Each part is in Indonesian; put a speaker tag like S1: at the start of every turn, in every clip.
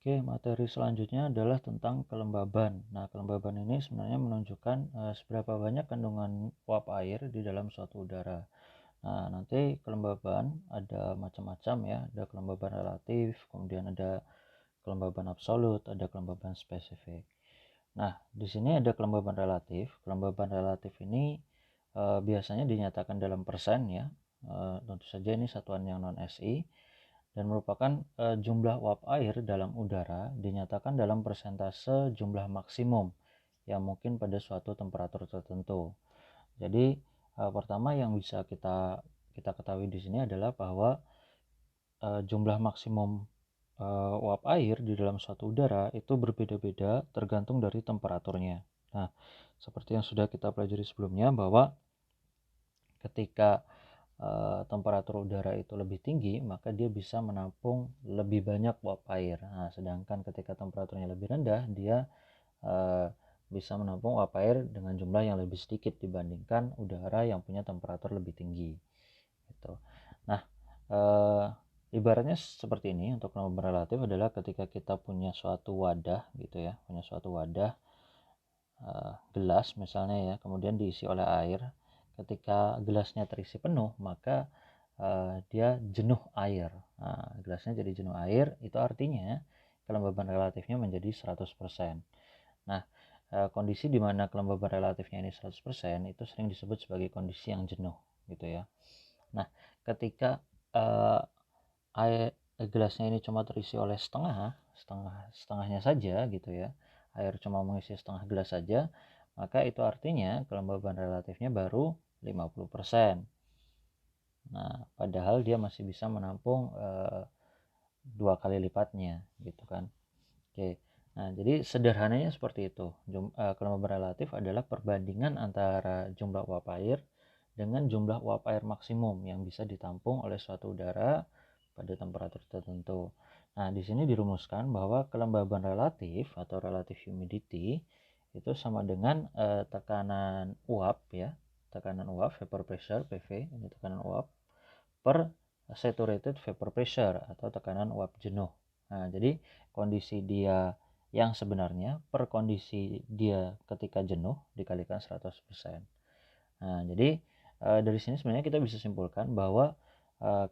S1: Oke, materi selanjutnya adalah tentang kelembaban. Nah, kelembaban ini sebenarnya menunjukkan seberapa banyak kandungan uap air di dalam suatu udara. Nah, nanti kelembaban ada macam-macam ya, ada kelembaban relatif, kemudian ada kelembaban absolut, ada kelembaban spesifik. Nah, di sini ada kelembaban relatif. Kelembaban relatif ini biasanya dinyatakan dalam persen ya. Tentu saja ini satuan yang non SI dan merupakan jumlah uap air dalam udara dinyatakan dalam persentase jumlah maksimum yang mungkin pada suatu temperatur tertentu. Jadi pertama yang bisa kita ketahui di sini adalah bahwa jumlah maksimum uap air di dalam suatu udara itu berbeda-beda tergantung dari temperaturnya. Nah, seperti yang sudah kita pelajari sebelumnya bahwa ketika temperatur udara itu lebih tinggi, maka dia bisa menampung lebih banyak uap air. Nah, sedangkan ketika temperaturnya lebih rendah, dia bisa menampung uap air dengan jumlah yang lebih sedikit dibandingkan udara yang punya temperatur lebih tinggi. Gitu. Nah, ibaratnya seperti ini untuk kelembaban relatif adalah ketika kita punya suatu wadah gitu ya, punya suatu wadah gelas misalnya ya, kemudian diisi oleh air. Ketika gelasnya terisi penuh, maka dia jenuh air. Nah, gelasnya jadi jenuh air, itu artinya kelembaban relatifnya menjadi 100%. Nah, kondisi di mana kelembaban relatifnya ini 100% itu sering disebut sebagai kondisi yang jenuh gitu ya. Nah, ketika air gelasnya ini cuma terisi oleh setengahnya saja gitu ya, air cuma mengisi setengah gelas saja, maka itu artinya kelembaban relatifnya baru 50%. Nah, padahal dia masih bisa menampung 2 kali lipatnya gitu kan. Oke. Nah, jadi sederhananya seperti itu. Kelembaban relatif adalah perbandingan antara jumlah uap air dengan jumlah uap air maksimum yang bisa ditampung oleh suatu udara pada temperatur tertentu. Nah, di sini dirumuskan bahwa kelembaban relatif atau relative humidity itu sama dengan tekanan uap ya, tekanan uap vapor pressure PV, ini tekanan uap per saturated vapor pressure atau tekanan uap jenuh. Nah, jadi kondisi dia yang sebenarnya per kondisi dia ketika jenuh dikalikan 100%. Nah, jadi dari sini sebenarnya kita bisa simpulkan bahwa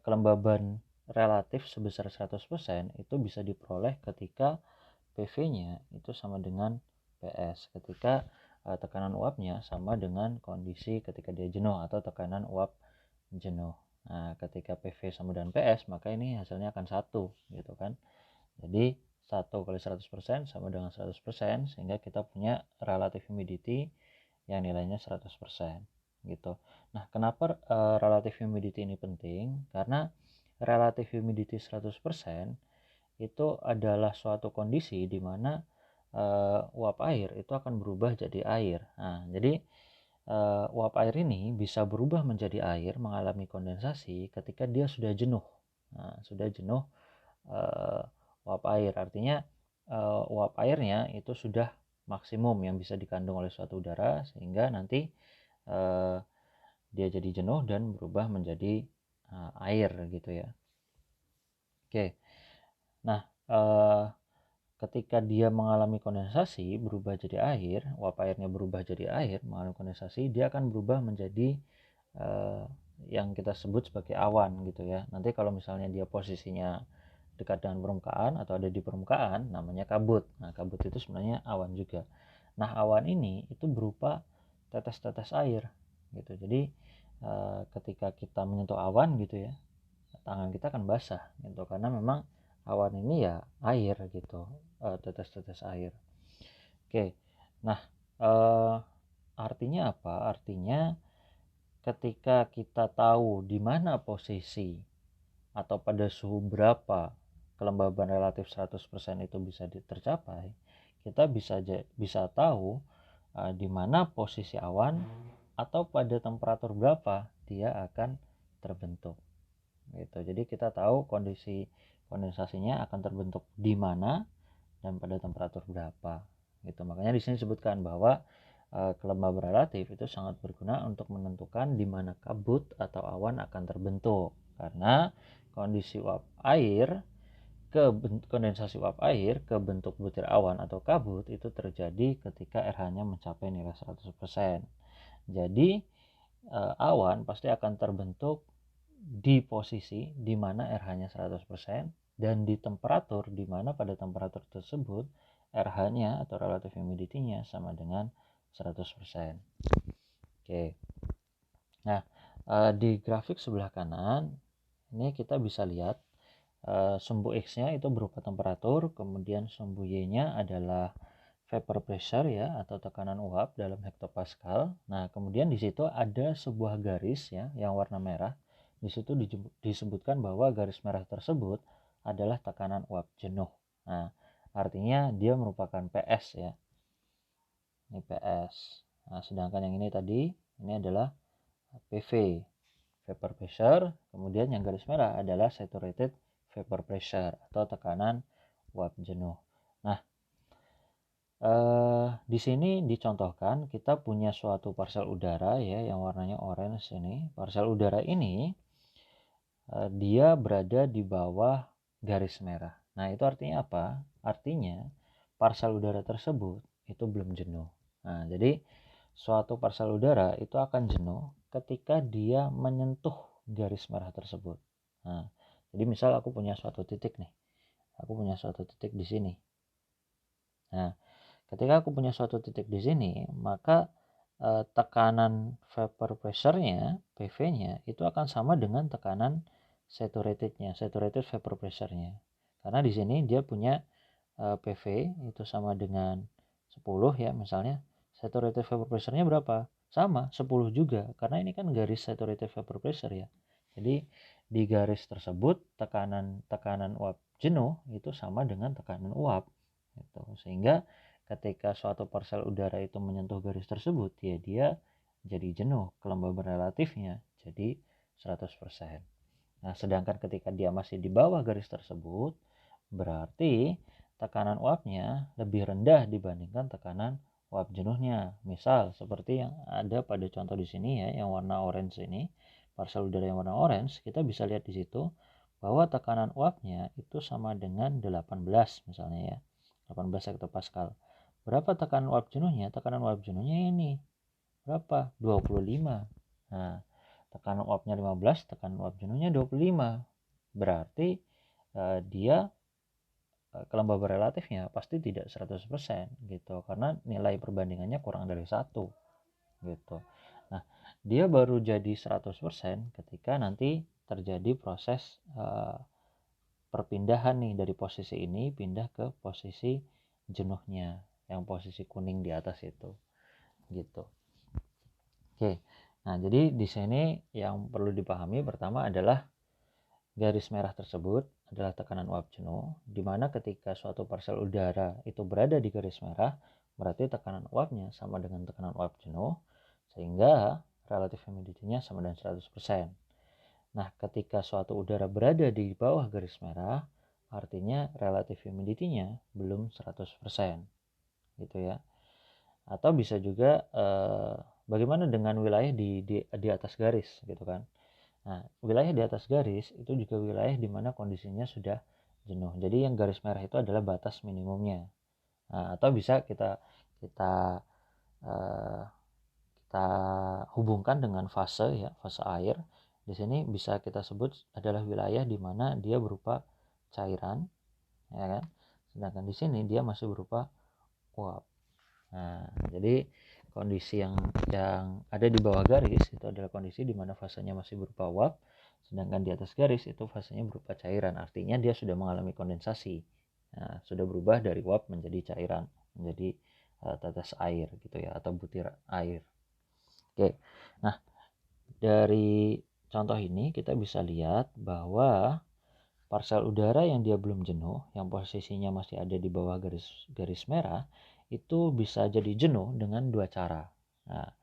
S1: kelembaban relatif sebesar 100% itu bisa diperoleh ketika PV-nya itu sama dengan PS, ketika tekanan uapnya sama dengan kondisi ketika dia jenuh atau tekanan uap jenuh. Nah, ketika PV sama dengan PS, maka ini hasilnya akan 1 gitu kan. Jadi 1 kali 100% sama dengan 100%, sehingga kita punya relative humidity yang nilainya 100% gitu. Nah, kenapa relative humidity ini penting? Karena relative humidity 100% itu adalah suatu kondisi di mana uap air itu akan berubah jadi air. Nah, jadi uap air ini bisa berubah menjadi air, mengalami kondensasi ketika dia sudah jenuh. Nah, sudah jenuh uap air, artinya uap airnya itu sudah maksimum yang bisa dikandung oleh suatu udara, sehingga nanti dia jadi jenuh dan berubah menjadi air gitu ya. Oke, nah ketika dia mengalami kondensasi berubah jadi air, uap airnya berubah jadi air, mengalami kondensasi, dia akan berubah menjadi yang kita sebut sebagai awan gitu ya. Nanti kalau misalnya dia posisinya dekat dengan permukaan atau ada di permukaan, namanya kabut. Nah, kabut itu sebenarnya awan juga. Nah, awan ini itu berupa tetes-tetes air gitu. Jadi ketika kita menyentuh awan gitu ya, tangan kita akan basah gitu, karena memang awan ini ya air gitu, tetes-tetes air. Oke, nah artinya apa? Artinya ketika kita tahu di mana posisi atau pada suhu berapa kelembaban relatif 100% itu bisa tercapai, kita bisa tahu di mana posisi awan atau pada temperatur berapa dia akan terbentuk. Gitu. Jadi kita tahu kondisi kondensasinya akan terbentuk di mana dan pada temperatur berapa. Gitu. Makanya di sini disebutkan bahwa kelembaban relatif itu sangat berguna untuk menentukan di mana kabut atau awan akan terbentuk, karena kondisi uap air kondensasi uap air ke bentuk butir awan atau kabut itu terjadi ketika RH-nya mencapai nilai 100%. Jadi awan pasti akan terbentuk di posisi di mana RH-nya 100% dan di temperatur di mana pada temperatur tersebut RH-nya atau relative humidity-nya sama dengan 100%. Oke. Nah, di grafik sebelah kanan ini kita bisa lihat sumbu X-nya itu berupa temperatur, kemudian sumbu Y-nya adalah vapor pressure ya atau tekanan uap dalam hektopascal. Nah, kemudian di situ ada sebuah garis ya yang warna merah. Di situ disebutkan bahwa garis merah tersebut adalah tekanan uap jenuh. Nah, artinya dia merupakan PS ya. Ini PS. Nah, sedangkan yang ini tadi ini adalah PV, vapor pressure. Kemudian yang garis merah adalah saturated vapor pressure atau tekanan uap jenuh. Nah, di sini dicontohkan kita punya suatu parsel udara ya yang warnanya orange ini. Parsel udara ini dia berada di bawah garis merah. Nah, itu artinya apa? Artinya parsel udara tersebut itu belum jenuh. Nah, jadi suatu parsel udara itu akan jenuh ketika dia menyentuh garis merah tersebut. Nah, jadi misal aku punya suatu titik nih. Aku punya suatu titik di sini. Nah, ketika aku punya suatu titik di sini, maka tekanan vapor pressure-nya, PV-nya itu akan sama dengan tekanan saturated-nya, saturated vapor pressure-nya. Karena di sini dia punya PV itu sama dengan 10 ya misalnya. Saturated vapor pressure-nya berapa? Sama, 10 juga. Karena ini kan garis saturated vapor pressure ya. Jadi di garis tersebut tekanan uap jenuh itu sama dengan tekanan uap. Gitu. Sehingga ketika suatu parsel udara itu menyentuh garis tersebut, ya dia jadi jenuh, kelembaban relatifnya jadi 100%. Nah, sedangkan ketika dia masih di bawah garis tersebut, berarti tekanan uapnya lebih rendah dibandingkan tekanan uap jenuhnya. Misal seperti yang ada pada contoh di sini ya, yang warna orange ini, parsel udara yang warna orange, kita bisa lihat di situ bahwa tekanan uapnya itu sama dengan 18 misalnya ya. 18 hektopascal. Berapa tekanan uap jenuhnya? Tekanan uap jenuhnya ini berapa? 25. Nah, tekanan uapnya 15, tekanan uap jenuhnya 25. Berarti dia kelembaban relatifnya pasti tidak 100% gitu karena nilai perbandingannya kurang dari 1 gitu. Nah, dia baru jadi 100% ketika nanti terjadi proses perpindahan nih dari posisi ini pindah ke posisi jenuhnya yang posisi kuning di atas itu gitu. Oke. Nah, jadi di sini yang perlu dipahami pertama adalah garis merah tersebut adalah tekanan uap jenuh, di mana ketika suatu parsel udara itu berada di garis merah, berarti tekanan uapnya sama dengan tekanan uap jenuh, sehingga relative humidity-nya sama dengan 100%. Nah, ketika suatu udara berada di bawah garis merah, artinya relative humidity-nya belum 100%. Gitu ya. Atau bisa juga bagaimana dengan wilayah di atas garis gitu kan. Nah, wilayah di atas garis itu juga wilayah di mana kondisinya sudah jenuh. Jadi yang garis merah itu adalah batas minimumnya. Nah, atau bisa kita uh, kita hubungkan dengan fase ya, fase air. Di sini bisa kita sebut adalah wilayah di mana dia berupa cairan, ya kan? Sedangkan di sini dia masih berupa uap. Nah, jadi kondisi yang ada di bawah garis itu adalah kondisi di mana fasenya masih berupa uap, sedangkan di atas garis itu fasenya berupa cairan. Artinya dia sudah mengalami kondensasi. Nah, sudah berubah dari uap menjadi cairan, menjadi tetes air gitu ya atau butir air. Oke. Nah, dari contoh ini kita bisa lihat bahwa parsel udara yang dia belum jenuh, yang posisinya masih ada di bawah garis merah, itu bisa jadi jenuh dengan dua cara. Nah,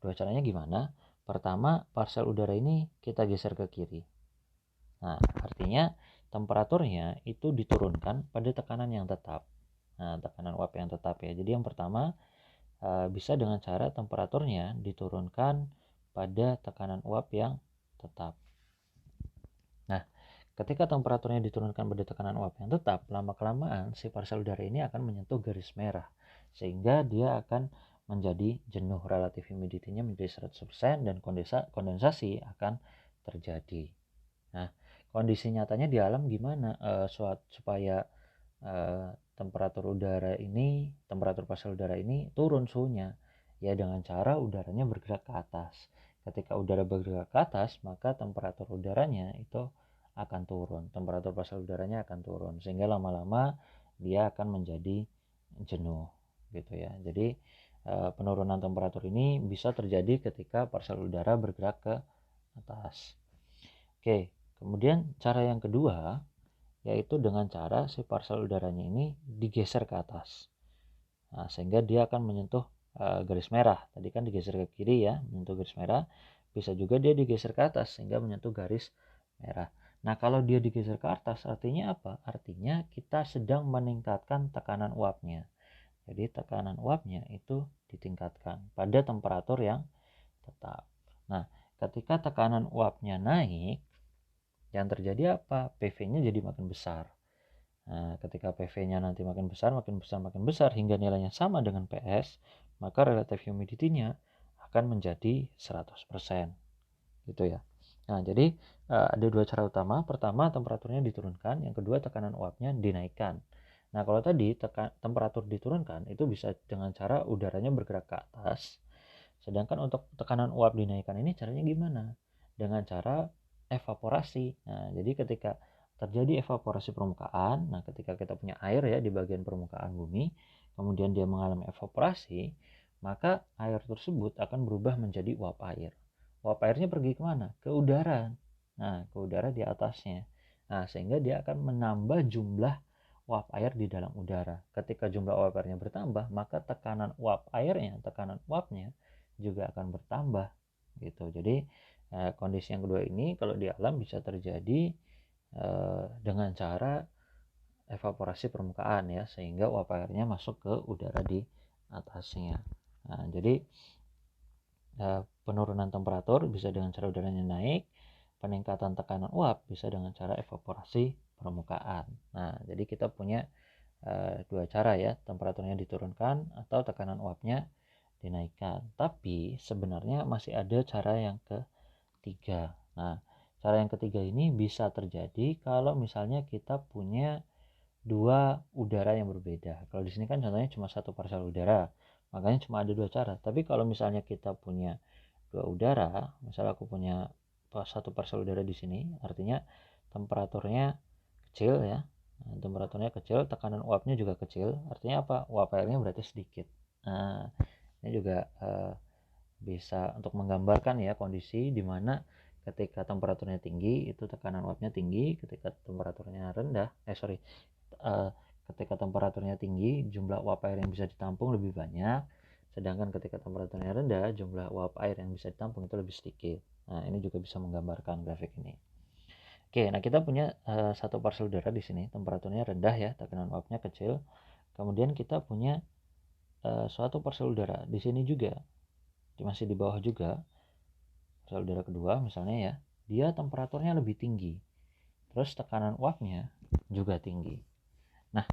S1: dua caranya gimana? Pertama, parsel udara ini kita geser ke kiri. Nah, artinya temperaturnya itu diturunkan pada tekanan yang tetap. Nah, tekanan uap yang tetap ya. Jadi yang pertama bisa dengan cara temperaturnya diturunkan pada tekanan uap yang tetap. Nah, Ketika temperaturnya diturunkan pada tekanan uap yang tetap, lama-kelamaan si partikel udara ini akan menyentuh garis merah, sehingga dia akan menjadi jenuh, relative humidity-nya menjadi 100% dan kondensasi akan terjadi. Nah, kondisi nyatanya di alam gimana supaya temperatur partikel udara ini turun suhunya? Ya dengan cara udaranya bergerak ke atas. Ketika udara bergerak ke atas, maka temperatur udaranya itu akan turun, temperatur partikel udaranya akan turun, sehingga lama-lama dia akan menjadi jenuh gitu ya. Jadi penurunan temperatur ini bisa terjadi ketika partikel udara bergerak ke atas. Oke, kemudian cara yang kedua yaitu dengan cara si partikel udaranya ini digeser ke atas. Nah, sehingga dia akan menyentuh garis merah. Tadi kan digeser ke kiri ya, menyentuh garis merah. Bisa juga dia digeser ke atas sehingga menyentuh garis merah. Nah, kalau dia digeser ke atas artinya apa? Artinya kita sedang meningkatkan tekanan uapnya. Jadi tekanan uapnya itu ditingkatkan pada temperatur yang tetap. Nah, ketika tekanan uapnya naik, yang terjadi apa? PV-nya jadi makin besar. Nah, ketika PV-nya nanti makin besar hingga nilainya sama dengan PS, maka relative humidity-nya akan menjadi 100%. Gitu ya. Nah, jadi ada dua cara utama. Pertama, temperaturnya diturunkan. Yang kedua, tekanan uapnya dinaikkan. Nah, kalau tadi temperatur diturunkan itu bisa dengan cara udaranya bergerak ke atas. Sedangkan untuk tekanan uap dinaikkan ini caranya gimana? Dengan cara evaporasi. Nah, jadi ketika terjadi evaporasi permukaan, nah ketika kita punya air ya di bagian permukaan bumi, kemudian dia mengalami evaporasi, maka air tersebut akan berubah menjadi uap air. Uap airnya pergi kemana? Ke udara. Nah, ke udara di atasnya. Nah, sehingga dia akan menambah jumlah uap air di dalam udara. Ketika jumlah uap airnya bertambah, maka tekanan uapnya juga akan bertambah gitu. Jadi kondisi yang kedua ini kalau di alam bisa terjadi dengan cara evaporasi permukaan ya, sehingga uap airnya masuk ke udara di atasnya. Nah, jadi penurunan temperatur bisa dengan cara udaranya naik, peningkatan tekanan uap bisa dengan cara evaporasi permukaan. Nah, jadi kita punya dua cara ya, temperaturnya diturunkan atau tekanan uapnya dinaikkan. Tapi sebenarnya masih ada cara yang ketiga. Nah, cara yang ketiga ini bisa terjadi kalau misalnya kita punya dua udara yang berbeda. Kalau di sini kan contohnya cuma satu partikel udara, makanya cuma ada dua cara. Tapi kalau misalnya kita punya dua udara, misalnya aku punya satu partikel udara di sini, artinya temperaturnya kecil ya. Nah, temperaturnya kecil, tekanan uapnya juga kecil. Artinya apa? Uap airnya berarti sedikit. Nah, ini juga bisa untuk menggambarkan ya kondisi di mana ketika temperaturnya tinggi itu tekanan uapnya tinggi, ketika temperaturnya rendah ketika temperaturnya tinggi jumlah uap air yang bisa ditampung lebih banyak, sedangkan ketika temperaturnya rendah jumlah uap air yang bisa ditampung itu lebih sedikit. Nah, ini juga bisa menggambarkan grafik ini. Oke, nah kita punya satu partikel udara di sini, temperaturnya rendah ya, tekanan uapnya kecil. Kemudian kita punya suatu partikel udara di sini juga, masih di bawah juga, partikel udara kedua misalnya ya, dia temperaturnya lebih tinggi, terus tekanan uapnya juga tinggi. Nah,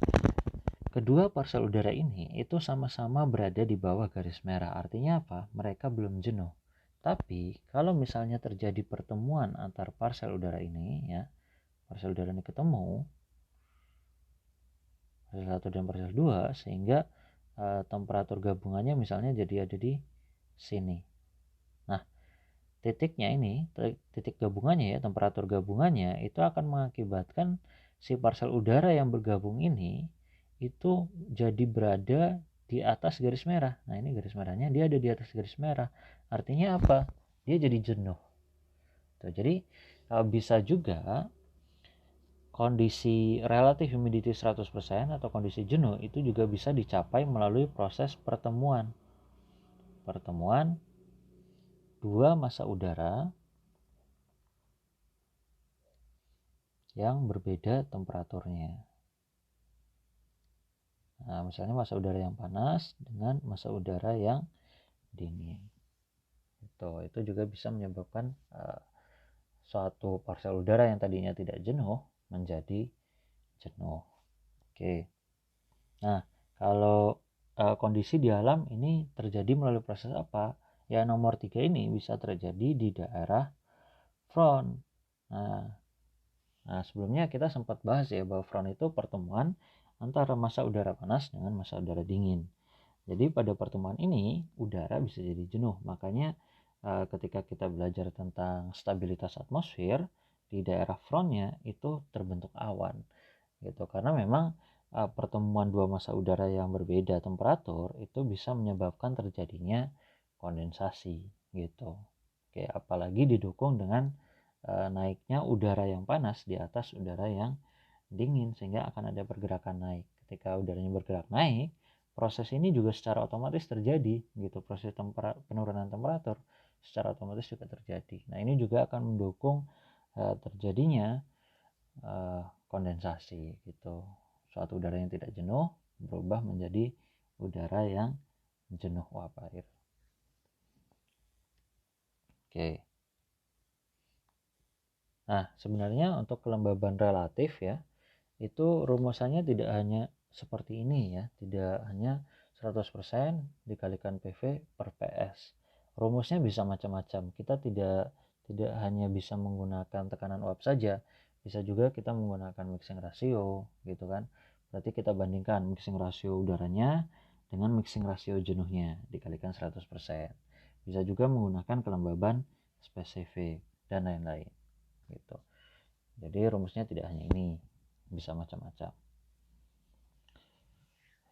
S1: kedua partikel udara ini itu sama-sama berada di bawah garis merah. Artinya apa? Mereka belum jenuh. Tapi kalau misalnya terjadi pertemuan antar partikel udara ini ya, partikel udara ini ketemu, partikel 1 dan partikel 2, sehingga temperatur gabungannya misalnya jadi ada di sini. Nah, titiknya ini, titik gabungannya ya, temperatur gabungannya itu akan mengakibatkan si partikel udara yang bergabung ini itu jadi berada di atas garis merah. Nah, ini garis merahnya, dia ada di atas garis merah. Artinya apa? Dia jadi jenuh. Tuh, jadi bisa juga kondisi relative humidity 100% atau kondisi jenuh itu juga bisa dicapai melalui proses pertemuan dua massa udara yang berbeda temperaturnya. Nah, misalnya massa udara yang panas dengan massa udara yang dingin. Itu juga bisa menyebabkan suatu parsial udara yang tadinya tidak jenuh menjadi jenuh. Oke. Nah, kalau kondisi di alam ini terjadi melalui proses apa? Ya, nomor 3 ini bisa terjadi di daerah front. Nah, sebelumnya kita sempat bahas ya bahwa front itu pertemuan antara massa udara panas dengan massa udara dingin. Jadi pada pertemuan ini udara bisa jadi jenuh. Makanya ketika kita belajar tentang stabilitas atmosfer di daerah frontnya itu terbentuk awan gitu. Karena memang pertemuan dua massa udara yang berbeda temperatur itu bisa menyebabkan terjadinya kondensasi gitu. Oke, apalagi didukung dengan naiknya udara yang panas di atas udara yang dingin sehingga akan ada pergerakan naik. Ketika udaranya bergerak naik, proses ini juga secara otomatis terjadi gitu. Proses penurunan temperatur secara otomatis juga terjadi. Nah, ini juga akan mendukung terjadinya kondensasi gitu. Suatu udara yang tidak jenuh berubah menjadi udara yang jenuh uap air. Oke. Nah, sebenarnya untuk kelembaban relatif ya, itu rumusannya tidak hanya seperti ini ya, tidak hanya 100% dikalikan PV per PS. Rumusnya bisa macam-macam. Kita tidak hanya bisa menggunakan tekanan uap saja, bisa juga kita menggunakan mixing ratio gitu kan. Berarti kita bandingkan mixing ratio udaranya dengan mixing ratio jenuhnya dikalikan 100%. Bisa juga menggunakan kelembaban spesifik dan lain-lain gitu. Jadi rumusnya tidak hanya ini, bisa macam-macam.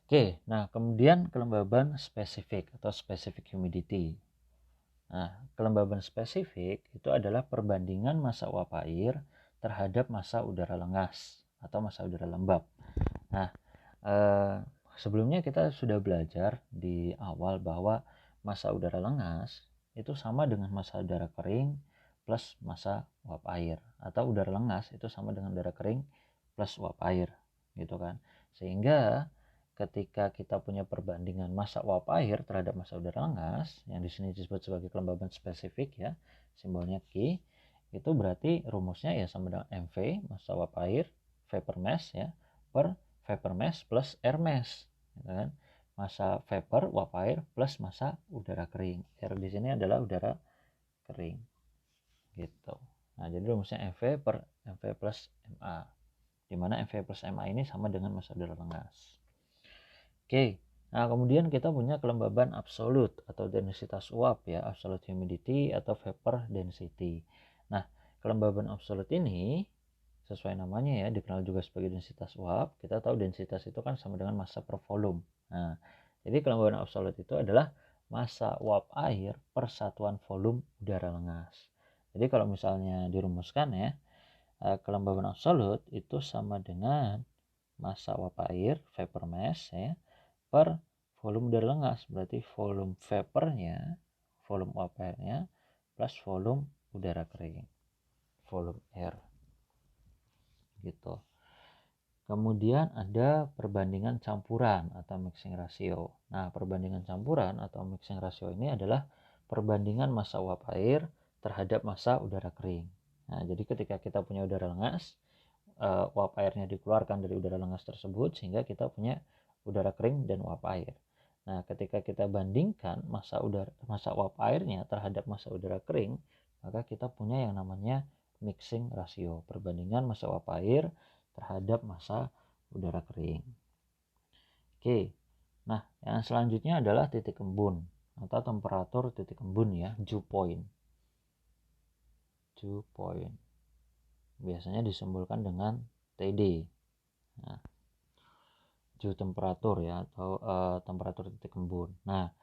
S1: Oke, nah kemudian kelembaban spesifik atau specific humidity. Nah, kelembaban spesifik itu adalah perbandingan massa uap air terhadap massa udara lengas atau massa udara lembab. Nah, sebelumnya kita sudah belajar di awal bahwa massa udara lengas itu sama dengan massa udara kering plus massa uap air, atau udara lengas itu sama dengan udara kering plus uap air gitu kan. Sehingga ketika kita punya perbandingan massa uap air terhadap massa udara lengas yang di sini disebut sebagai kelembaban spesifik ya, simbolnya Q, itu berarti rumusnya ya sama dengan MV massa uap air vapor mass ya per vapor mass plus air mass gitu kan. Massa vapor uap air plus massa udara kering. Air di sini adalah udara kering gitu. Nah, jadi rumusnya MV per MV plus MA, di mana MV plus MA ini sama dengan massa udara lengas. Oke, nah kemudian kita punya kelembaban absolut atau densitas uap ya, absolute humidity atau vapor density. Nah, kelembaban absolut ini sesuai namanya ya, dikenal juga sebagai densitas uap. Kita tahu densitas itu kan sama dengan massa per volume. Nah, jadi kelembaban absolut itu adalah massa uap air per satuan volume udara lengas. Jadi kalau misalnya dirumuskan ya, kelembaban absolut itu sama dengan massa uap air vapor mass ya per volume udara lengas. Berarti volume vapornya, volume uap airnya plus volume udara kering, volume air gitu. Kemudian ada perbandingan campuran atau mixing ratio. Nah, perbandingan campuran atau mixing ratio ini adalah perbandingan massa uap air terhadap massa udara kering. Nah, jadi ketika kita punya udara lengas, uap airnya dikeluarkan dari udara lengas tersebut sehingga kita punya udara kering dan uap air. Nah, ketika kita bandingkan massa uap airnya terhadap massa udara kering, maka kita punya yang namanya mixing ratio, perbandingan massa uap air terhadap massa udara kering. Oke, nah yang selanjutnya adalah titik embun atau temperatur titik embun ya, dew point. Dew point biasanya disimbolkan dengan TD. Nah, dew temperatur ya atau temperatur titik embun. Nah,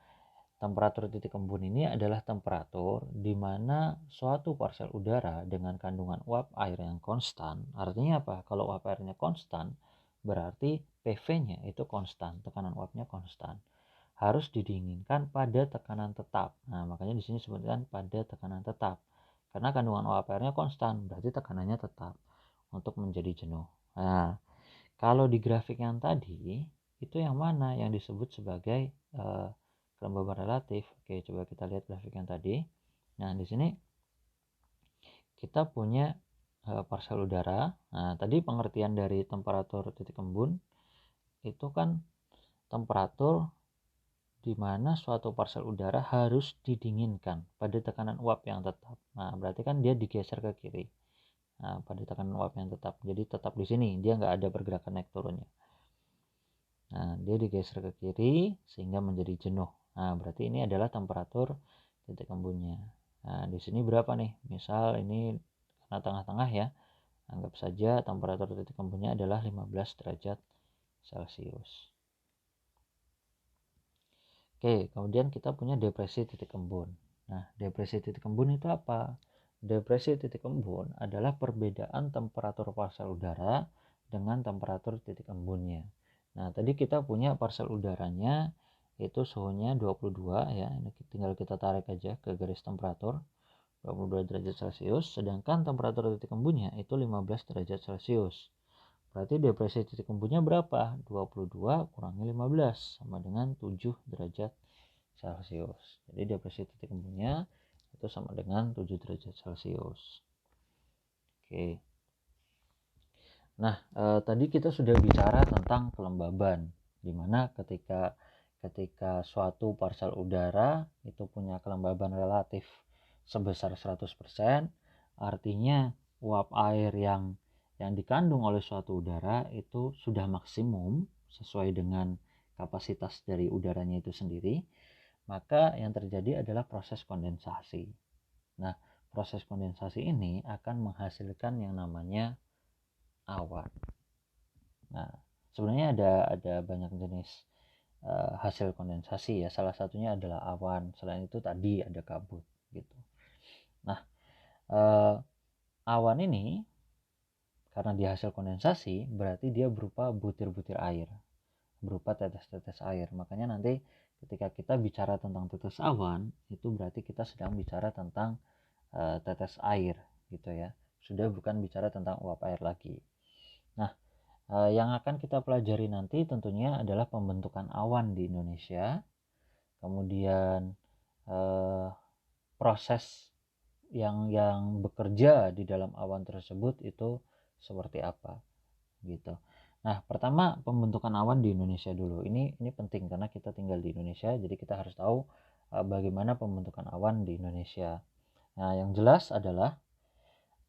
S1: temperatur titik embun ini adalah temperatur di mana suatu parsial udara dengan kandungan uap air yang konstan. Artinya apa? Kalau uap airnya konstan, berarti PV-nya itu konstan, tekanan uapnya konstan. Harus didinginkan pada tekanan tetap. Nah, makanya di sini disebutkan pada tekanan tetap. Karena kandungan uap airnya konstan, berarti tekanannya tetap untuk menjadi jenuh. Nah, kalau di grafik yang tadi, itu yang mana yang disebut sebagai kelembaban relatif? Oke, coba kita lihat grafik yang tadi. Nah, di sini kita punya partial udara. Nah, tadi pengertian dari temperatur titik embun itu kan temperatur di mana suatu partial udara harus didinginkan pada tekanan uap yang tetap. Nah, berarti kan dia digeser ke kiri. Nah, pada tekanan uap yang tetap. Jadi tetap di sini, dia nggak ada pergerakan naik turunnya. Nah, dia digeser ke kiri sehingga menjadi jenuh. Nah, berarti ini adalah temperatur titik embunnya. Nah, di sini berapa nih? Misal ini karena tengah-tengah ya. Anggap saja temperatur titik embunnya adalah 15 derajat Celcius. Oke, kemudian kita punya depresi titik embun. Nah, depresi titik embun itu apa? Depresi titik embun adalah perbedaan temperatur partial udara dengan temperatur titik embunnya. Nah, tadi kita punya partial udaranya itu suhunya 22 ya. Ini tinggal kita tarik aja ke garis temperatur 22 derajat Celcius, sedangkan temperatur titik embunnya itu 15 derajat Celcius. Berarti depresi titik embunnya berapa? 22 kurangi 15 sama dengan 7 derajat Celcius. Jadi depresi titik embunnya itu sama dengan 7 derajat Celcius. Oke. Nah, tadi kita sudah bicara tentang kelembaban, di mana ketika suatu partial udara itu punya kelembaban relatif sebesar 100%, artinya uap air yang dikandung oleh suatu udara itu sudah maksimum sesuai dengan kapasitas dari udaranya itu sendiri, maka yang terjadi adalah proses kondensasi. Nah, proses kondensasi ini akan menghasilkan yang namanya awan. Nah, sebenarnya ada banyak jenis hasil kondensasi ya. Salah satunya adalah awan. Selain itu tadi ada kabut gitu. Nah, awan ini karena dia hasil kondensasi, berarti dia berupa butir-butir air, berupa tetes-tetes air. Makanya nanti ketika kita bicara tentang tetes awan, itu berarti kita sedang bicara tentang tetes air gitu ya. Sudah bukan bicara tentang uap air lagi. Nah, yang akan kita pelajari nanti tentunya adalah pembentukan awan di Indonesia, kemudian proses yang bekerja di dalam awan tersebut itu seperti apa gitu. Nah, pertama pembentukan awan di Indonesia dulu. Ini penting karena kita tinggal di Indonesia, jadi kita harus tahu bagaimana pembentukan awan di Indonesia. Nah, yang jelas adalah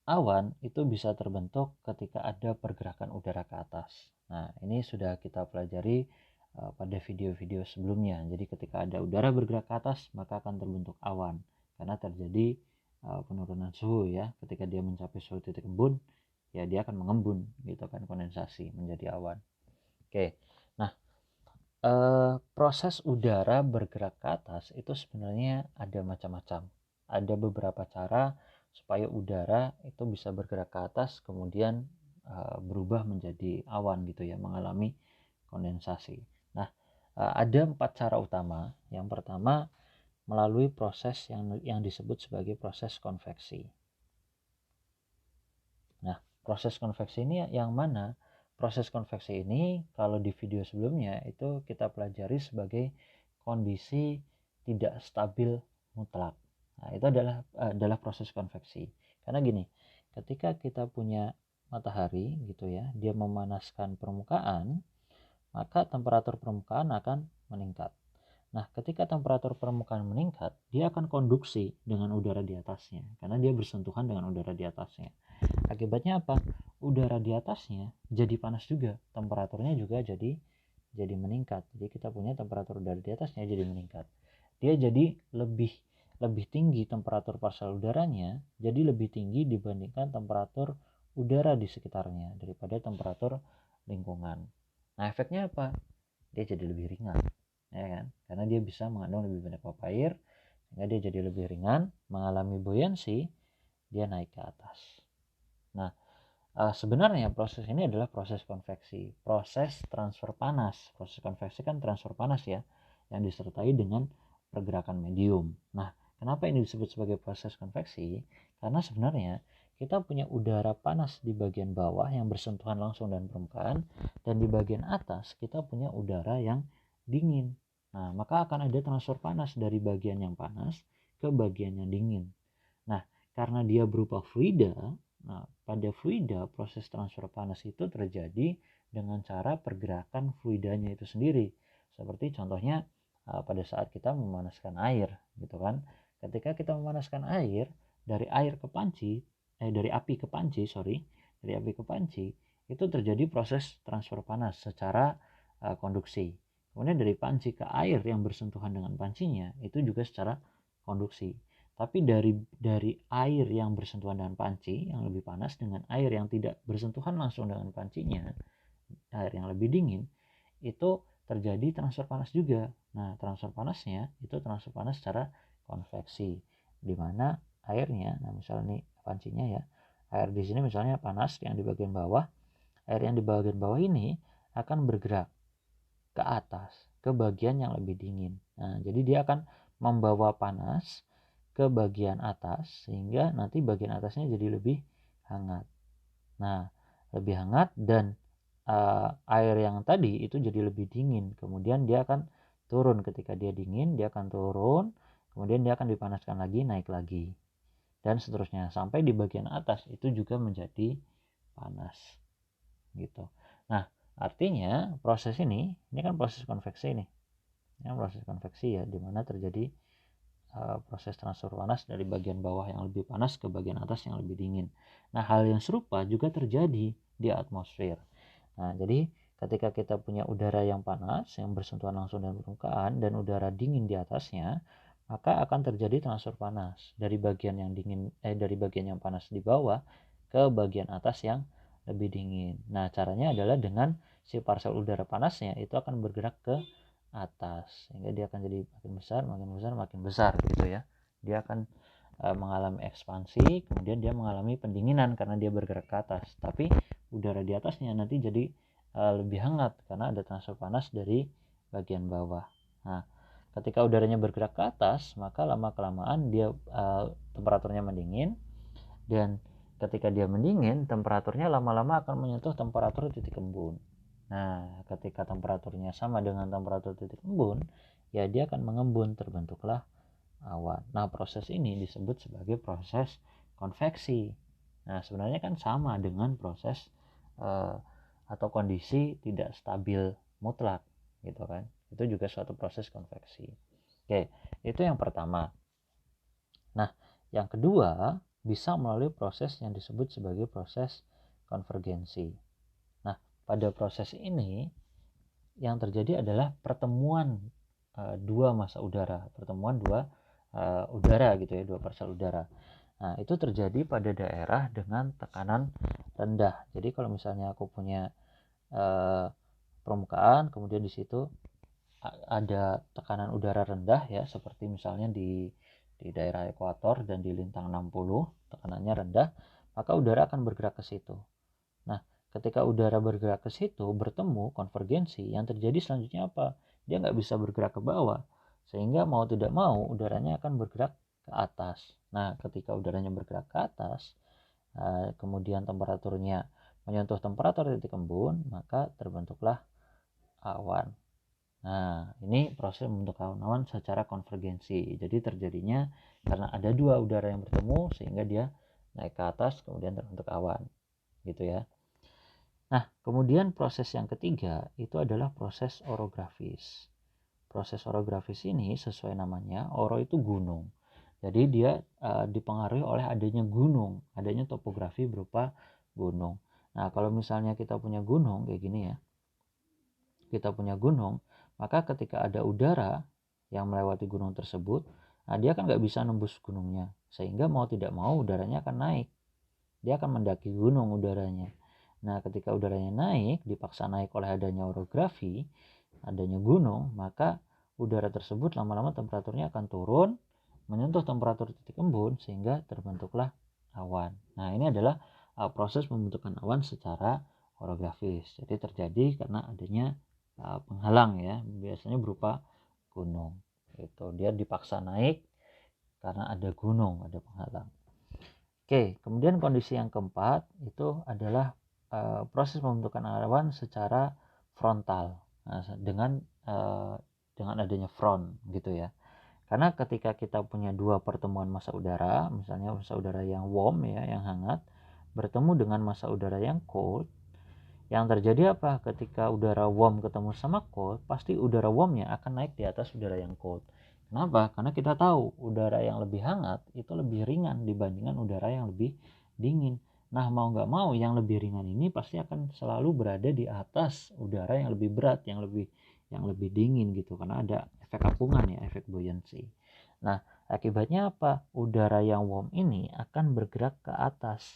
S1: awan itu bisa terbentuk ketika ada pergerakan udara ke atas. Nah, ini sudah kita pelajari pada video-video sebelumnya. Jadi ketika ada udara bergerak ke atas, maka akan terbentuk awan karena terjadi penurunan suhu ya. Ketika dia mencapai suhu titik embun, ya dia akan mengembun gitu kan, kondensasi menjadi awan. Oke. Nah, proses udara bergerak ke atas itu sebenarnya ada macam-macam. Ada beberapa cara supaya udara itu bisa bergerak ke atas kemudian berubah menjadi awan gitu ya, mengalami kondensasi. Nah, ada 4 cara utama. Yang pertama melalui proses yang disebut sebagai proses konveksi. Nah, proses konveksi ini yang mana? Proses konveksi ini kalau di video sebelumnya itu kita pelajari sebagai kondisi tidak stabil mutlak. Nah, itu adalah proses konveksi. Karena gini, ketika kita punya matahari gitu ya, dia memanaskan permukaan, maka temperatur permukaan akan meningkat. Nah, ketika temperatur permukaan meningkat, dia akan konduksi dengan udara di atasnya karena dia bersentuhan dengan udara di atasnya. Akibatnya apa? Udara di atasnya jadi panas juga, temperaturnya juga jadi meningkat. Jadi kita punya temperatur udara di atasnya jadi meningkat. Dia jadi lebih tinggi temperatur partial udaranya, jadi lebih tinggi dibandingkan temperatur udara di sekitarnya daripada temperatur lingkungan. Nah, efeknya apa? Dia jadi lebih ringan, ya kan? Karena dia bisa mengandung lebih banyak uap air, sehingga dia jadi lebih ringan, mengalami buoyancy, dia naik ke atas. Nah, sebenarnya proses ini adalah proses konveksi, proses transfer panas. Proses konveksi kan transfer panas ya, yang disertai dengan pergerakan medium. Nah, kenapa ini disebut sebagai proses konveksi? Karena sebenarnya kita punya udara panas di bagian bawah yang bersentuhan langsung dengan permukaan, dan di bagian atas kita punya udara yang dingin. Nah, maka akan ada transfer panas dari bagian yang panas ke bagian yang dingin. Nah, karena dia berupa fluida, nah pada fluida proses transfer panas itu terjadi dengan cara pergerakan fluidanya itu sendiri. Seperti contohnya pada saat kita memanaskan air gitu kan. Ketika kita memanaskan air dari air ke panci, dari api ke panci, dari api ke panci, itu terjadi proses transfer panas secara konduksi. Kemudian dari panci ke air yang bersentuhan dengan pancinya itu juga secara konduksi. Tapi dari air yang bersentuhan dengan panci yang lebih panas dengan air yang tidak bersentuhan langsung dengan pancinya, air yang lebih dingin, itu terjadi transfer panas juga. Nah, transfer panasnya itu transfer panas secara konveksi, di mana airnya, nah misalnya nih pancinya ya, air di sini misalnya panas yang di bagian bawah, air yang di bagian bawah ini akan bergerak ke atas, ke bagian yang lebih dingin. Nah, jadi dia akan membawa panas ke bagian atas sehingga nanti bagian atasnya jadi lebih hangat. Nah, lebih hangat dan air yang tadi itu jadi lebih dingin. Kemudian dia akan turun, ketika dia dingin dia akan turun, kemudian dia akan dipanaskan lagi, naik lagi. Dan seterusnya sampai di bagian atas itu juga menjadi panas. Gitu. Nah, artinya proses ini kan proses konveksi nih. Ini proses konveksi ya, di mana terjadi proses transfer panas dari bagian bawah yang lebih panas ke bagian atas yang lebih dingin. Nah, hal yang serupa juga terjadi di atmosfer. Nah, jadi ketika kita punya udara yang panas yang bersentuhan langsung dengan permukaan dan udara dingin di atasnya, maka akan terjadi transfer panas dari bagian yang dingin dari bagian yang panas di bawah ke bagian atas yang lebih dingin. Nah, caranya adalah dengan si partikel udara panasnya itu akan bergerak ke atas sehingga dia akan jadi makin besar gitu ya. Dia akan mengalami ekspansi, kemudian dia mengalami pendinginan karena dia bergerak ke atas. Tapi udara di atasnya nanti jadi lebih hangat karena ada transfer panas dari bagian bawah. Nah, ketika udaranya bergerak ke atas, maka lama kelamaan dia temperaturnya mendingin, dan ketika dia mendingin, temperaturnya lama-lama akan menyentuh temperatur titik embun. Nah, ketika temperaturnya sama dengan temperatur titik embun, ya dia akan mengembun, terbentuklah awan. Nah, proses ini disebut sebagai proses konveksi. Nah, sebenarnya kan sama dengan proses atau kondisi tidak stabil mutlak, gitu kan. Itu juga suatu proses konveksi. Oke, itu yang pertama. Nah, yang kedua bisa melalui proses yang disebut sebagai proses konvergensi. Pada proses ini yang terjadi adalah pertemuan dua massa udara, pertemuan dua udara gitu ya, dua partikel udara. Nah, itu terjadi pada daerah dengan tekanan rendah. Jadi kalau misalnya aku punya permukaan, kemudian di situ ada tekanan udara rendah ya, seperti misalnya di daerah ekuator dan di lintang 60 tekanannya rendah, maka udara akan bergerak ke situ. Nah, ketika udara bergerak ke situ, bertemu, konvergensi, yang terjadi selanjutnya apa? Dia nggak bisa bergerak ke bawah, sehingga mau tidak mau udaranya akan bergerak ke atas. Nah, ketika udaranya bergerak ke atas, kemudian temperaturnya menyentuh temperatur titik embun, maka terbentuklah awan. Nah, ini proses membentuk awan secara konvergensi. Jadi terjadinya karena ada dua udara yang bertemu sehingga dia naik ke atas, kemudian terbentuk awan. Gitu ya. Nah, kemudian proses yang ketiga itu adalah proses orografis. Proses orografis ini sesuai namanya, oro itu gunung. Jadi dia dipengaruhi oleh adanya gunung, adanya topografi berupa gunung. Nah, kalau misalnya kita punya gunung kayak gini ya, kita punya gunung, maka ketika ada udara yang melewati gunung tersebut, nah dia kan nggak bisa nembus gunungnya, sehingga mau tidak mau udaranya akan naik. Dia akan mendaki gunung udaranya. Nah, ketika udaranya naik, dipaksa naik oleh adanya orografi, adanya gunung, maka udara tersebut lama-lama temperaturnya akan turun, menyentuh temperatur titik embun, sehingga terbentuklah awan. Nah, ini adalah proses pembentukan awan secara orografis. Jadi terjadi karena adanya penghalang ya, biasanya berupa gunung. Itu dia dipaksa naik karena ada gunung, ada penghalang. Oke, kemudian kondisi yang keempat itu adalah proses pembentukan awan secara frontal. Nah, dengan adanya front gitu ya. Karena ketika kita punya dua pertemuan massa udara, misalnya massa udara yang warm ya, yang hangat, bertemu dengan massa udara yang cold, yang terjadi apa? Ketika udara warm ketemu sama cold, pasti udara warmnya akan naik di atas udara yang cold. Kenapa? Karena kita tahu udara yang lebih hangat itu lebih ringan dibandingkan udara yang lebih dingin. Nah, mau nggak mau yang lebih ringan ini pasti akan selalu berada di atas udara yang lebih berat, yang lebih dingin gitu, karena ada efek apungan ya, efek buoyancy. Nah, akibatnya apa? Udara yang warm ini akan bergerak ke atas.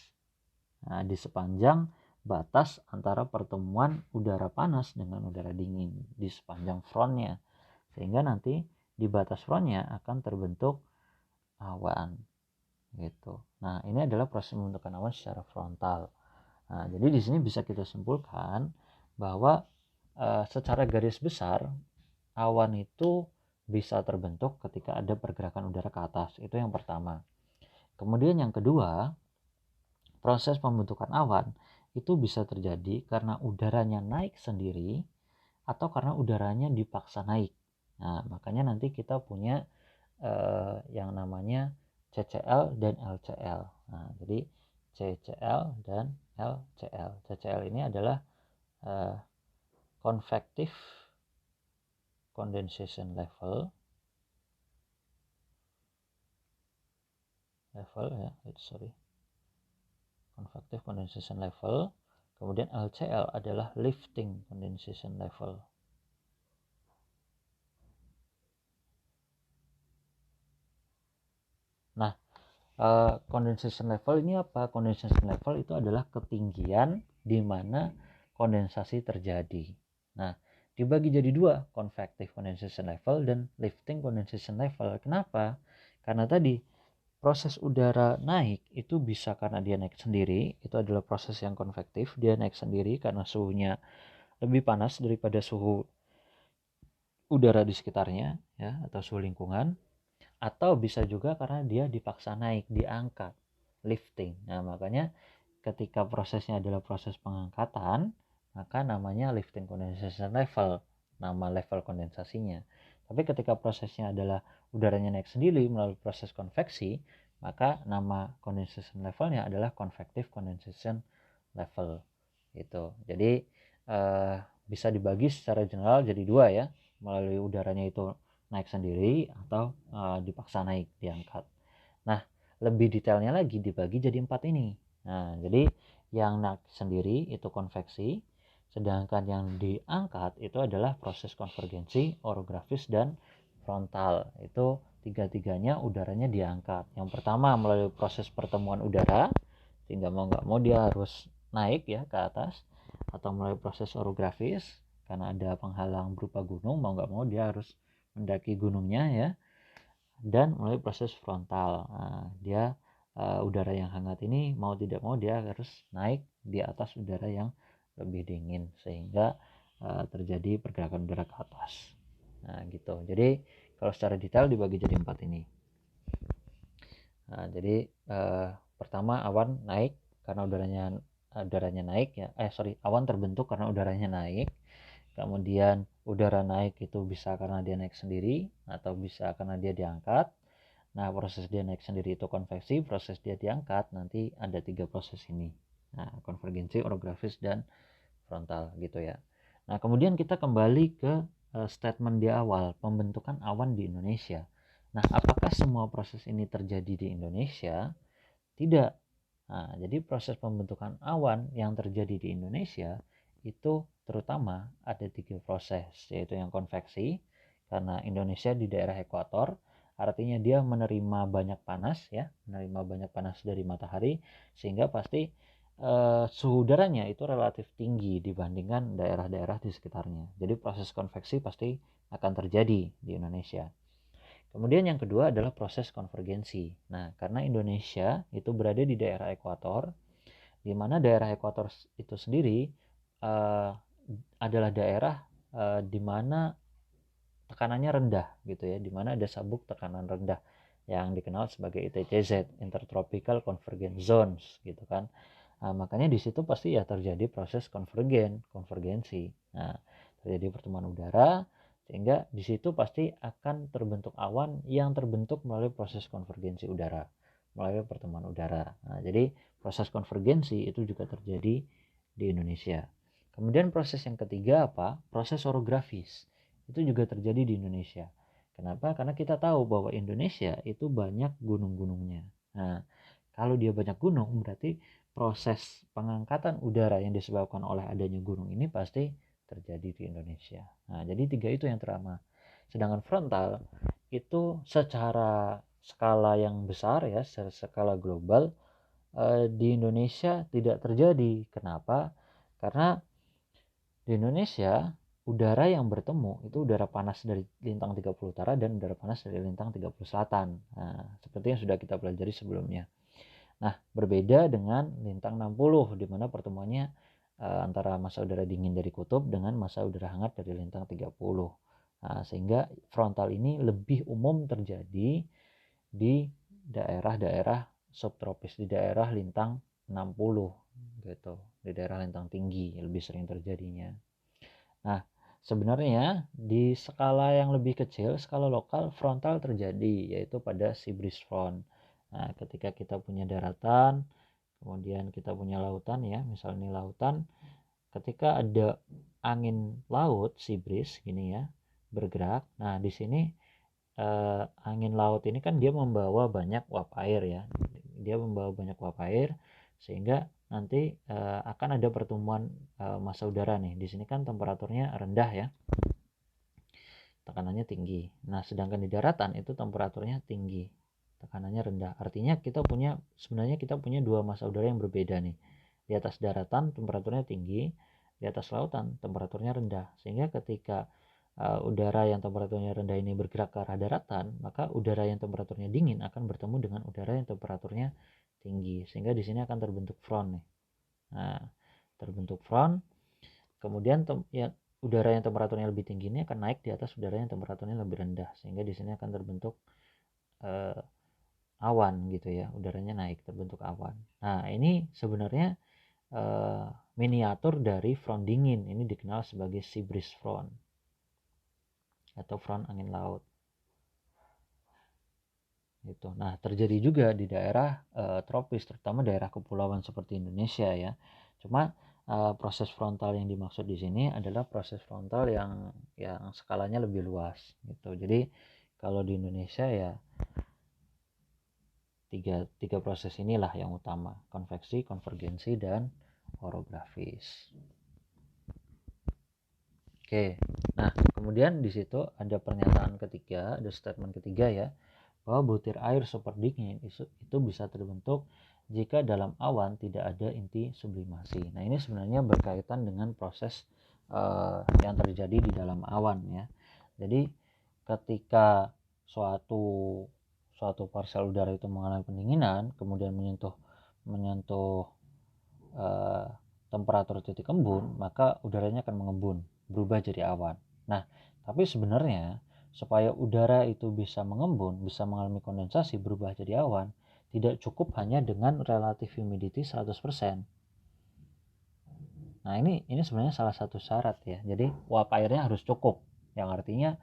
S1: Nah, di sepanjang batas antara pertemuan udara panas dengan udara dingin, di sepanjang frontnya, sehingga nanti di batas frontnya akan terbentuk awan gitu. Nah, ini adalah proses pembentukan awan secara frontal. Nah, jadi di sini bisa kita simpulkan bahwa secara garis besar awan itu bisa terbentuk ketika ada pergerakan udara ke atas. Itu yang pertama. Kemudian yang kedua, proses pembentukan awan itu bisa terjadi karena udaranya naik sendiri atau karena udaranya dipaksa naik. Nah, makanya nanti kita punya yang namanya CCL dan LCL. Nah, jadi CCL dan LCL. CCL ini adalah convective condensation level ya, convective condensation level. Kemudian LCL adalah lifting condensation level. Nah, condensation level ini apa? Condensation level itu adalah ketinggian di mana kondensasi terjadi. Nah, dibagi jadi dua, convective condensation level dan lifting condensation level. Kenapa? Karena tadi proses udara naik itu bisa karena dia naik sendiri, itu adalah proses yang konvektif, dia naik sendiri karena suhunya lebih panas daripada suhu udara di sekitarnya ya, atau suhu lingkungan. Atau bisa juga karena dia dipaksa naik, diangkat, lifting. Nah, makanya ketika prosesnya adalah proses pengangkatan, maka namanya lifting condensation level, nama level kondensasinya. Tapi ketika prosesnya adalah udaranya naik sendiri melalui proses konveksi, maka nama condensation levelnya adalah convective condensation level. Gitu. Jadi bisa dibagi secara general jadi dua ya, melalui udaranya itu naik sendiri atau dipaksa naik, diangkat. Nah, lebih detailnya lagi dibagi jadi 4 ini. Nah, jadi yang naik sendiri itu konveksi, sedangkan yang diangkat itu adalah proses konvergensi, orografis, dan frontal. Itu tiga-tiganya udaranya diangkat. Yang pertama melalui proses pertemuan udara, sehingga mau nggak mau dia harus naik ya ke atas, atau melalui proses orografis, karena ada penghalang berupa gunung, mau nggak mau dia harus mendaki gunungnya ya, dan melalui proses frontal. Nah, dia udara yang hangat ini mau tidak mau dia harus naik di atas udara yang lebih dingin sehingga terjadi pergerakan udara ke atas. Nah, gitu. Jadi kalau secara detail dibagi jadi 4 ini. Nah, jadi pertama awan naik karena udaranya naik ya. Awan terbentuk karena udaranya naik. Kemudian udara naik itu bisa karena dia naik sendiri atau bisa karena dia diangkat. Nah, proses dia naik sendiri itu konveksi, proses dia diangkat nanti ada 3 proses ini. Nah, konvergensi, orografis, dan frontal gitu ya. Nah, kemudian kita kembali ke statement di awal, pembentukan awan di Indonesia. Nah, apakah semua proses ini terjadi di Indonesia? Tidak. Nah, jadi proses pembentukan awan yang terjadi di Indonesia itu terutama ada 3 proses, yaitu yang konveksi, karena Indonesia di daerah ekuator, artinya dia menerima banyak panas ya, menerima banyak panas dari matahari, sehingga pasti suhu udaranya itu relatif tinggi dibandingkan daerah-daerah di sekitarnya. Jadi proses konveksi pasti akan terjadi di Indonesia. Kemudian yang kedua adalah proses konvergensi. Nah, karena Indonesia itu berada di daerah ekuator, di mana daerah ekuator itu sendiri adalah daerah di mana tekanannya rendah gitu ya, di mana ada sabuk tekanan rendah yang dikenal sebagai ITCZ, Intertropical Convergence Zones gitu kan. Nah, makanya di situ pasti ya terjadi proses konvergensi. Nah, terjadi pertemuan udara Sehingga di situ pasti akan terbentuk awan yang terbentuk melalui proses konvergensi udara, melalui pertemuan udara. Nah, jadi proses konvergensi itu juga terjadi di Indonesia. Kemudian proses yang ketiga apa? Proses orografis. Itu juga terjadi di Indonesia. Kenapa? Karena kita tahu bahwa Indonesia itu banyak gunung-gunungnya. Nah, kalau dia banyak gunung, berarti proses pengangkatan udara yang disebabkan oleh adanya gunung ini pasti terjadi di Indonesia. Nah, jadi tiga itu yang terama. Sedangkan frontal itu secara skala yang besar ya, secara skala global di Indonesia tidak terjadi. Kenapa? Karena di Indonesia udara yang bertemu itu udara panas dari lintang 30 utara dan udara panas dari lintang 30 selatan. Nah, seperti yang sudah kita pelajari sebelumnya. Nah, berbeda dengan lintang 60 di mana pertemuannya antara massa udara dingin dari kutub dengan massa udara hangat dari lintang 30. Nah, sehingga frontal ini lebih umum terjadi di daerah-daerah subtropis, di daerah lintang 60 gitu, di daerah lintang tinggi lebih sering terjadinya. Nah, sebenarnya di skala yang lebih kecil, skala lokal, frontal terjadi yaitu pada sea breeze front. Nah, ketika kita punya daratan, kemudian kita punya lautan ya, misalnya lautan, ketika ada angin laut sea breeze gini ya, bergerak. Nah, di sini angin laut ini kan dia membawa banyak uap air ya. Dia membawa banyak uap air sehingga nanti akan ada pertemuan massa udara nih. Di sini kan temperaturnya rendah ya. Tekanannya tinggi. Nah, sedangkan di daratan itu temperaturnya tinggi. Tekanannya rendah. Artinya sebenarnya kita punya dua massa udara yang berbeda nih. Di atas daratan temperaturnya tinggi, di atas lautan temperaturnya rendah. Sehingga ketika udara yang temperaturnya rendah ini bergerak ke arah daratan, maka udara yang temperaturnya dingin akan bertemu dengan udara yang temperaturnya tinggi, sehingga di sini akan terbentuk front nih. Nah, terbentuk front, kemudian udara yang temperaturnya lebih tinggi ini akan naik di atas udara yang temperaturnya lebih rendah, sehingga di sini akan terbentuk awan gitu ya, udaranya naik, terbentuk awan. Nah, ini sebenarnya miniatur dari front dingin, ini dikenal sebagai sea breeze front atau front angin laut gitu. Nah, terjadi juga di daerah tropis, terutama daerah kepulauan seperti Indonesia ya. Cuma proses frontal yang dimaksud di sini adalah proses frontal yang skalanya lebih luas gitu. Jadi kalau di Indonesia ya tiga proses inilah yang utama: konveksi, konvergensi, dan orografis. Oke, nah kemudian di situ ada pernyataan ketiga, ada statement ketiga ya, bahwa butir air super dingin itu bisa terbentuk jika dalam awan tidak ada inti sublimasi. Nah, ini sebenarnya berkaitan dengan proses yang terjadi di dalam awan ya. Jadi ketika suatu parsel udara itu mengalami pendinginan, kemudian menyentuh temperatur titik embun, maka udaranya akan mengembun, berubah jadi awan. Nah, tapi sebenarnya supaya udara itu bisa mengembun, bisa mengalami kondensasi, berubah jadi awan, tidak cukup hanya dengan relative humidity 100%. Nah, ini sebenarnya salah satu syarat ya. Jadi uap airnya harus cukup, yang artinya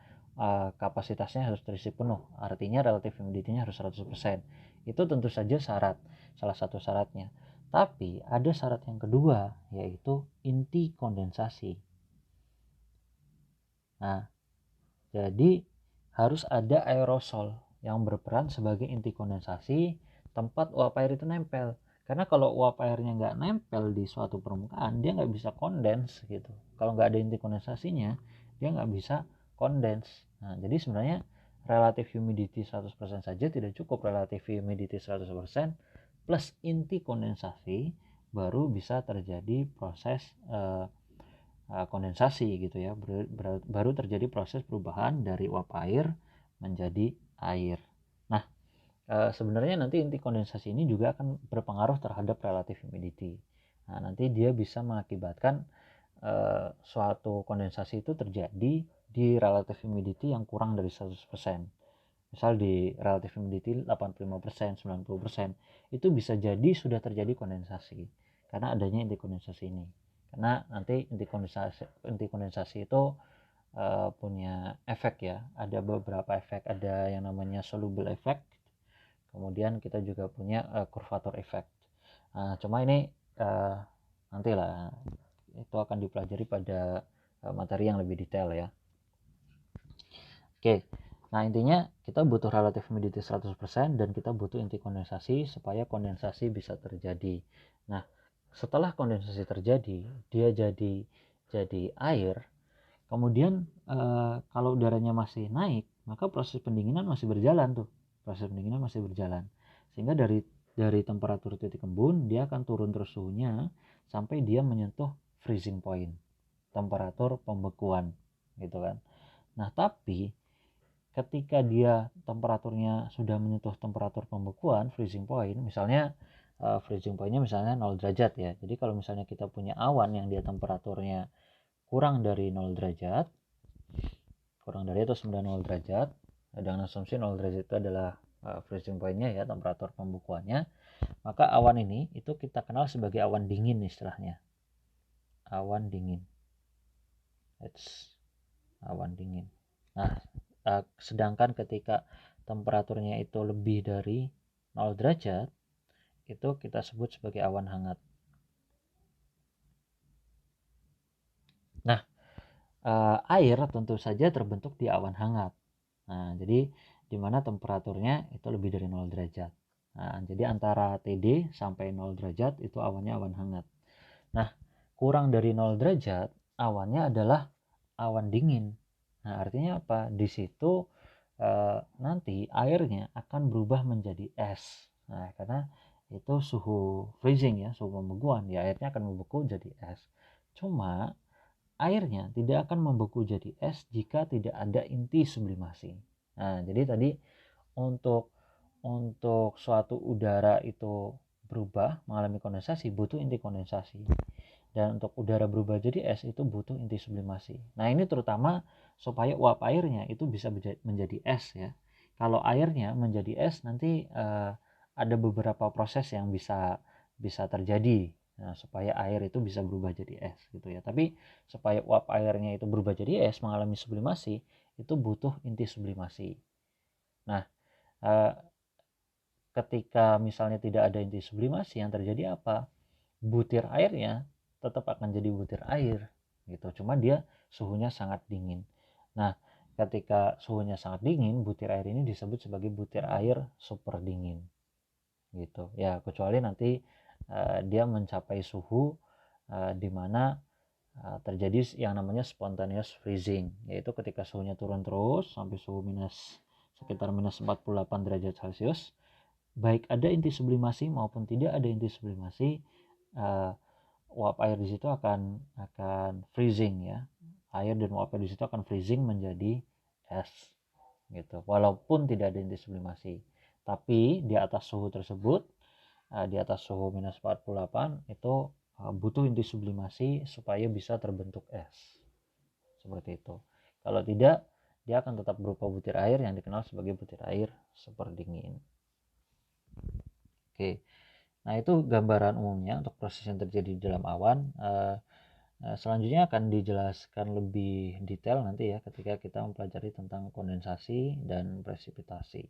S1: kapasitasnya harus terisi penuh. Artinya relative humidity-nya harus 100%. Itu tentu saja salah satu syaratnya. Tapi ada syarat yang kedua, yaitu inti kondensasi. Nah, jadi harus ada aerosol yang berperan sebagai inti kondensasi tempat uap air itu nempel. Karena kalau uap airnya nggak nempel di suatu permukaan, dia nggak bisa kondens gitu. Kalau nggak ada inti kondensasinya, dia nggak bisa kondens. Nah, jadi sebenarnya relative humidity 100% saja tidak cukup. Relative humidity 100% plus inti kondensasi baru bisa terjadi proses kondensasi gitu ya, baru terjadi proses perubahan dari uap air menjadi air. Nah, sebenarnya nanti inti kondensasi ini juga akan berpengaruh terhadap relative humidity. Nah, nanti dia bisa mengakibatkan suatu kondensasi itu terjadi di relative humidity yang kurang dari 100%. Misal di relative humidity 85%, 90%, itu bisa jadi sudah terjadi kondensasi karena adanya inti kondensasi ini. Karena nanti inti kondensasi itu punya efek ya. Ada beberapa efek, ada yang namanya soluble effect, kemudian kita juga punya curvature effect. Cuma ini nantilah itu akan dipelajari pada materi yang lebih detail ya. Oke, nah intinya kita butuh relative humidity 100% dan kita butuh inti kondensasi supaya kondensasi bisa terjadi. Nah, setelah kondensasi terjadi, dia jadi air. Kemudian kalau udaranya masih naik, maka proses pendinginan masih berjalan tuh. Proses pendinginan masih berjalan. Sehingga dari temperatur titik embun dia akan turun terus suhunya sampai dia menyentuh freezing point, temperatur pembekuan gitu kan. Nah, tapi ketika dia temperaturnya sudah menyentuh temperatur pembekuan, freezing point, misalnya freezing pointnya misalnya 0 derajat ya. Jadi kalau misalnya kita punya awan yang dia temperaturnya kurang dari 0 derajat, kurang dari atau 90 derajat, dengan asumsi 0 derajat itu adalah freezing pointnya ya, temperatur pembekuannya, maka awan ini itu kita kenal sebagai awan dingin istilahnya. Awan dingin. It's awan dingin. Nah, sedangkan ketika temperaturnya itu lebih dari 0 derajat, itu kita sebut sebagai awan hangat. Nah, air tentu saja terbentuk di awan hangat. Nah, jadi di mana temperaturnya itu lebih dari 0 derajat. Nah, jadi antara TD sampai 0 derajat itu awannya awan hangat. Nah, kurang dari 0 derajat awannya adalah awan dingin. Nah, artinya apa? Di situ nanti airnya akan berubah menjadi es. Nah, karena itu suhu freezing ya, suhu pembekuan, ya airnya akan membeku jadi es. Cuma airnya tidak akan membeku jadi es jika tidak ada inti sublimasi. Nah, jadi tadi untuk suatu udara itu berubah mengalami kondensasi butuh inti kondensasi. Dan untuk udara berubah jadi es itu butuh inti sublimasi. Nah, ini terutama supaya uap airnya itu bisa menjadi es ya. Kalau airnya menjadi es nanti ada beberapa proses yang bisa terjadi. Nah, supaya air itu bisa berubah jadi es gitu ya. Tapi supaya uap airnya itu berubah jadi es mengalami sublimasi itu butuh inti sublimasi. Nah, ketika misalnya tidak ada inti sublimasi, yang terjadi apa? Butir airnya tetap akan jadi butir air gitu, cuma dia suhunya sangat dingin. Nah, ketika suhunya sangat dingin, butir air ini disebut sebagai butir air super dingin gitu ya, kecuali nanti dia mencapai suhu di mana terjadi yang namanya spontaneous freezing, yaitu ketika suhunya turun terus sampai suhu sekitar minus 48 derajat Celcius, baik ada inti sublimasi maupun tidak ada inti sublimasi, uap air di situ akan freezing ya. Air dan uap air di situ akan freezing menjadi es gitu. Walaupun tidak ada inti sublimasi. Tapi di atas suhu tersebut, di atas suhu minus 48 itu butuh inti sublimasi supaya bisa terbentuk es. Seperti itu. Kalau tidak, dia akan tetap berupa butir air yang dikenal sebagai butir air super dingin. Oke. Nah, itu gambaran umumnya untuk proses yang terjadi di dalam awan. Selanjutnya akan dijelaskan lebih detail nanti ya ketika kita mempelajari tentang kondensasi dan presipitasi.